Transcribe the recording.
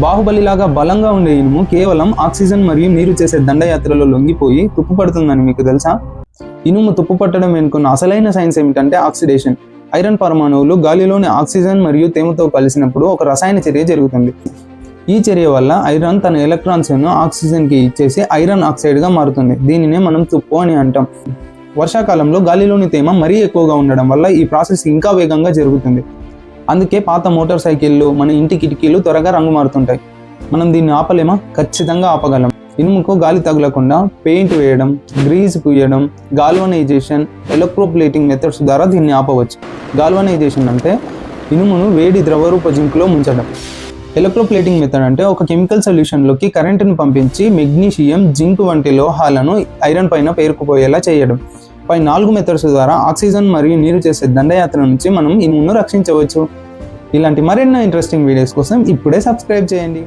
బాహుబలిలాగా బలంగా ఉండే ఇనుము కేవలం ఆక్సిజన్ మరియు నీరు చేసే దండయాత్రలో లొంగిపోయి తుప్పుపడుతుందని మీకు తెలుసా? ఇనుము తుప్పుపట్టడం వెనుకున్న అసలైన సైన్స్ ఏమిటంటే ఆక్సిడేషన్. ఐరన్ పరమాణువులు గాలిలోని ఆక్సిజన్ మరియు తేమతో కలిసినప్పుడు ఒక రసాయన చర్య జరుగుతుంది. ఈ చర్య వల్ల ఐరన్ తన ఎలక్ట్రాన్స్ను ఆక్సిజన్కి ఇచ్చేసి ఐరన్ ఆక్సైడ్గా మారుతుంది. దీనినే మనం తుప్పు అని అంటాం. వర్షాకాలంలో గాలిలోని తేమ మరీ ఎక్కువగా ఉండడం వల్ల ఈ ప్రాసెస్ ఇంకా వేగంగా జరుగుతుంది. అందుకే పాత మోటార్ సైకిళ్ళు, మన ఇంటి కిటికీలు త్వరగా రంగు మారుతుంటాయి. మనం దీన్ని ఆపలేమా? ఖచ్చితంగా ఆపగలం. ఇనుముకు గాలి తగలకుండా పెయింట్ వేయడం, గ్రీజ్ పూయడం, గాల్వనైజేషన్, ఎలక్ట్రోప్లేటింగ్ మెథడ్స్ ద్వారా దీన్ని ఆపవచ్చు. గాల్వనైజేషన్ అంటే ఇనుమును వేడి ద్రవరూప జింక్లో ముంచడం. ఎలక్ట్రోప్లేటింగ్ మెథడ్ అంటే ఒక కెమికల్ సొల్యూషన్లోకి కరెంటును పంపించి మెగ్నీషియం, జింక్ వంటి లోహాలను ఐరన్ పైన పేరుకుపోయేలా చేయడం. పై 4 మెథడ్స్ ద్వారా ఆక్సిజన్ మరియు నీరు చేసే దండయాత్ర నుంచి మనం ఇనుమును రక్షించవచ్చు. ఇలాంటి మరెన్నో ఇంట్రెస్టింగ్ వీడియోస్ కోసం ఇప్పుడే సబ్స్క్రైబ్ చేయండి.